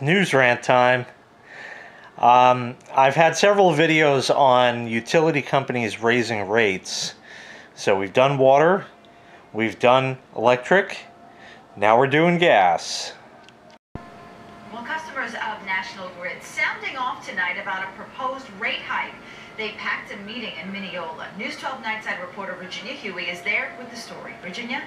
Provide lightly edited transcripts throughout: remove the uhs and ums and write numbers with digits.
News rant time. I've had several videos on utility companies raising rates. So we've done water, we've done electric, now we're doing gas. Well, customers of National Grid sounding off tonight about a proposed rate hike. They packed a meeting in Mineola. News 12 Nightside reporter Virginia Huey is there with the story. Virginia?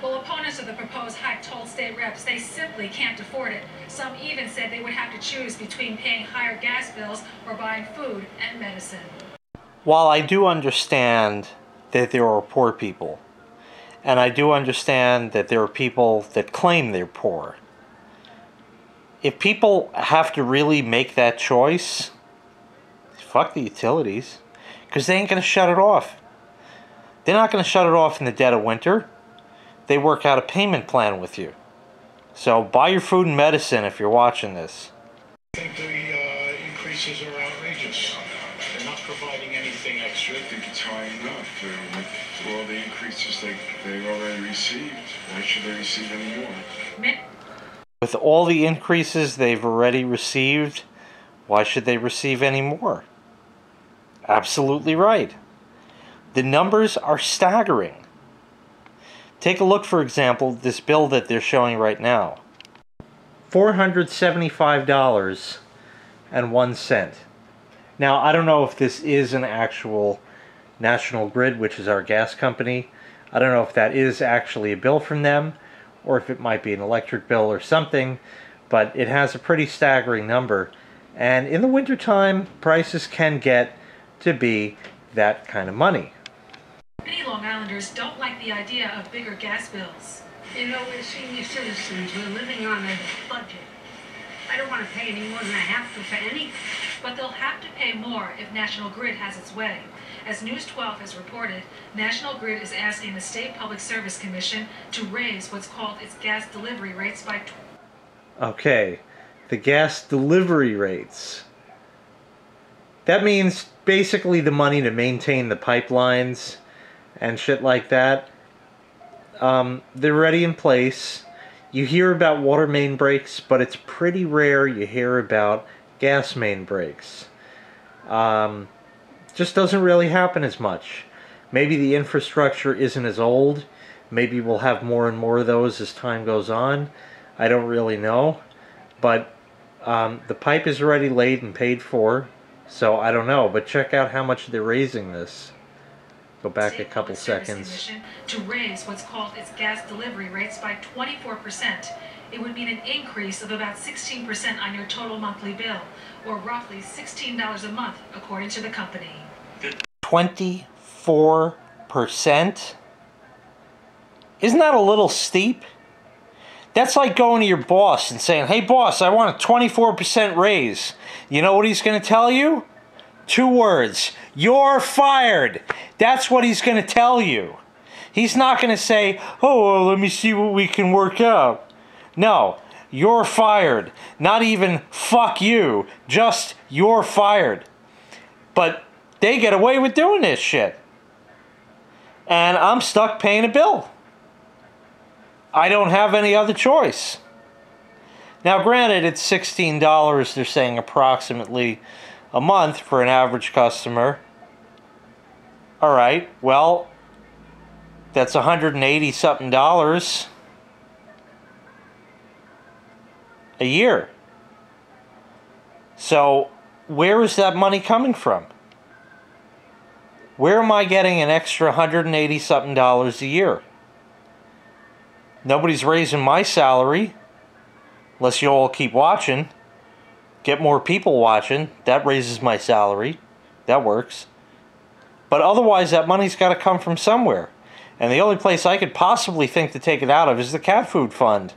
Well, opponents of the proposed hike told state reps they simply can't afford it. Some even said they would have to choose between paying higher gas bills or buying food and medicine. While I do understand that there are poor people, and I do understand that there are people that claim they're poor, if people have to really make that choice, fuck the utilities, because they ain't going to shut it off. They're not going to shut it off in the dead of winter. They work out a payment plan with you. So buy your food and medicine if you're watching this. I think the increases are outrageous. They're not providing anything extra. I think it's high enough with all the increases they've already received. Why should they receive any more? With all the increases they've already received, why should they receive any more? Absolutely right. The numbers are staggering. Take a look, for example, this bill that they're showing right now. $475.01. Now, I don't know if this is an actual National Grid, which is our gas company. I don't know if that is actually a bill from them, or if it might be an electric bill or something, but it has a pretty staggering number. And in the wintertime, prices can get to be that kind of money. Many Long Islanders don't like the idea of bigger gas bills. You know, we're senior citizens. We're living on a budget. I don't want to pay any more than I have to for anything. But they'll have to pay more if National Grid has its way. As News 12 has reported, National Grid is asking the State Public Service Commission to raise what's called its gas delivery rates by... Okay, the gas delivery rates. That means basically the money to maintain the pipelines and shit like that. They're already in place. You hear about water main breaks, but it's pretty rare you hear about gas main breaks. Just doesn't really happen as much. Maybe the infrastructure isn't as old. Maybe we'll have more and more of those as time goes on. I don't really know. But the pipe is already laid and paid for, so I don't know. But check out how much they're raising this. Go back a couple seconds. To raise what's called its gas delivery rates by 24%. It would mean an increase of about 16% on your total monthly bill, or roughly $16 a month, according to the company. 24%? Isn't that a little steep? That's like going to your boss and saying, "Hey boss, I want a 24% raise." You know what he's going to tell you? 2 words. You're fired. That's what he's going to tell you. He's not going to say, "Oh, well, let me see what we can work out." No, you're fired. Not even fuck you. Just you're fired. But they get away with doing this shit. And I'm stuck paying a bill. I don't have any other choice. Now, granted, it's $16, they're saying, approximately a month for an average customer. All right, well, that's $180-something a year. So, where is that money coming from? Where am I getting an extra $180-something a year? Nobody's raising my salary, unless you all keep watching. Get more people watching. That raises my salary. That works. But otherwise, that money's got to come from somewhere. And the only place I could possibly think to take it out of is the cat food fund.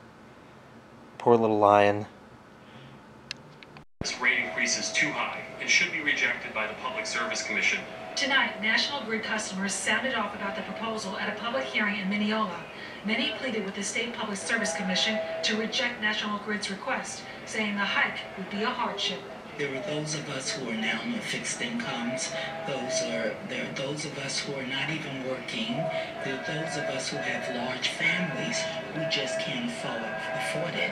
Poor little lion. This rate increase is too high and should be rejected by the Public Service Commission. Tonight, National Grid customers sounded off about the proposal at a public hearing in Mineola. Many pleaded with the State Public Service Commission to reject National Grid's request, saying the hike would be a hardship. There are those of us who are now on fixed incomes. There are those of us who are not even working. There are those of us who have large families who just can't afford it.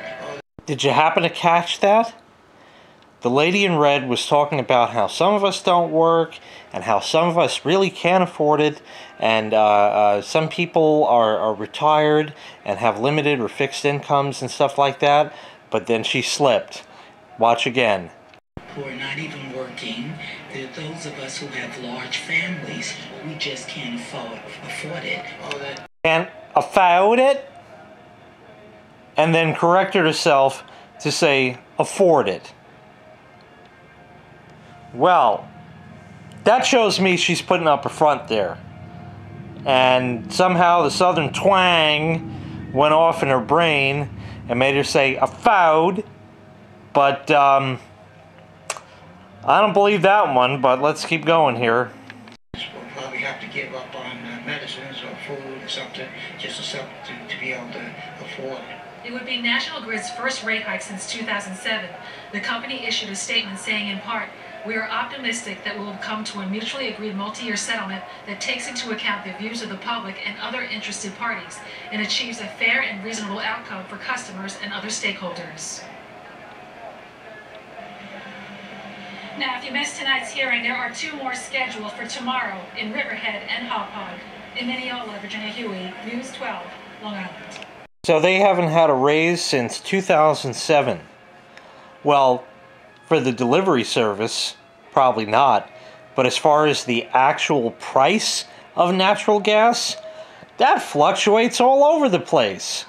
Did you happen to catch that? The lady in red was talking about how some of us don't work and how some of us really can't afford it, and some people are retired and have limited or fixed incomes and stuff like that, but then she slipped. Watch again. Who are not even working. There are those of us who have large families who just can't afford it. Can't afford it? And then corrected herself to say afford it. Well, that shows me she's putting up a front there. And somehow the southern twang went off in her brain and made her say afford. But I don't believe that one, but let's keep going here. We'll probably have to give up on medicines or food or something just to be able to afford it. It would be National Grid's first rate hike since 2007. The company issued a statement saying in part, "We are optimistic that we will come to a mutually agreed multi-year settlement that takes into account the views of the public and other interested parties and achieves a fair and reasonable outcome for customers and other stakeholders." Now, if you missed tonight's hearing, there are 2 more scheduled for tomorrow in Riverhead and Hauppauge. In Mineola, Virginia Huey, News 12, Long Island. So they haven't had a raise since 2007. Well, for the delivery service, probably not. But as far as the actual price of natural gas, that fluctuates all over the place.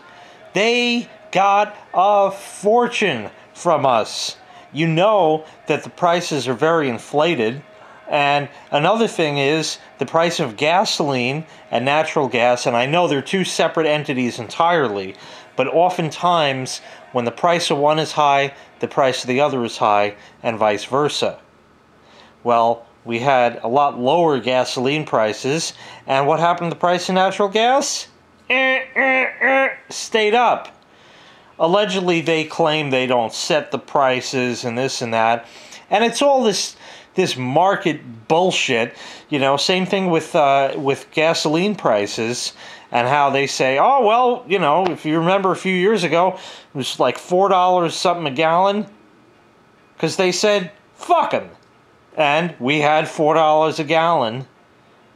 They got a fortune from us. You know that the prices are very inflated. And another thing is the price of gasoline and natural gas, and I know they're 2 separate entities entirely, but oftentimes when the price of one is high, the price of the other is high, and vice versa. Well, we had a lot lower gasoline prices, and what happened to the price of natural gas? Stayed up. Allegedly, they claim they don't set the prices and this and that, and it's all this market bullshit. You know, same thing with gasoline prices and how they say, oh, well, you know, if you remember a few years ago, it was like $4 something a gallon because they said, fuck them. And we had $4 a gallon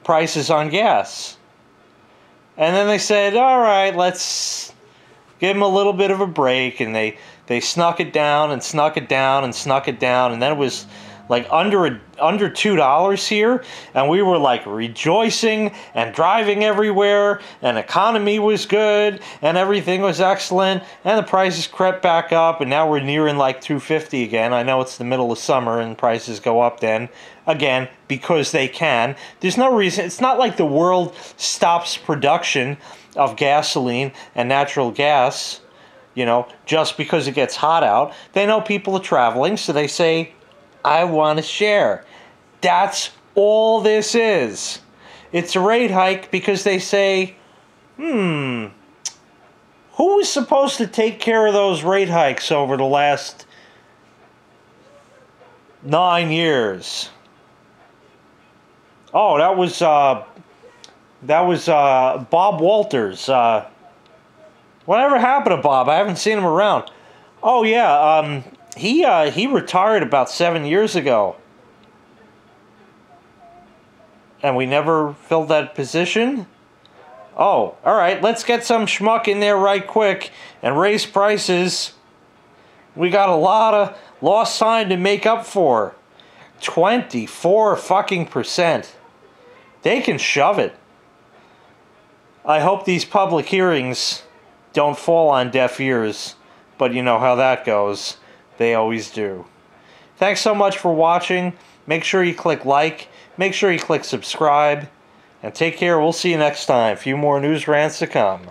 prices on gas. And then they said, all right, let's give them a little bit of a break. And they snuck it down and snuck it down and snuck it down. And then it was like under $2 here, and we were like rejoicing and driving everywhere, and economy was good and everything was excellent, and the prices crept back up, and now we're nearing like $2.50 again. I know it's the middle of summer and prices go up then again because they can. There's no reason. It's not like the world stops production of gasoline and natural gas, you know, just because it gets hot out. They know people are traveling, so they say, I want to share. That's all this is. It's a rate hike because they say, who was supposed to take care of those rate hikes over the last 9 years? Oh, that was Bob Walters. Whatever happened to Bob? I haven't seen him around. Oh yeah, he retired about 7 years ago. And we never filled that position? Oh, alright, let's get some schmuck in there right quick and raise prices. We got a lot of lost time to make up for. 24 fucking %. They can shove it. I hope these public hearings don't fall on deaf ears, but you know how that goes. They always do. Thanks so much for watching. Make sure you click like. Make sure you click subscribe. And take care. We'll see you next time. A few more news rants to come.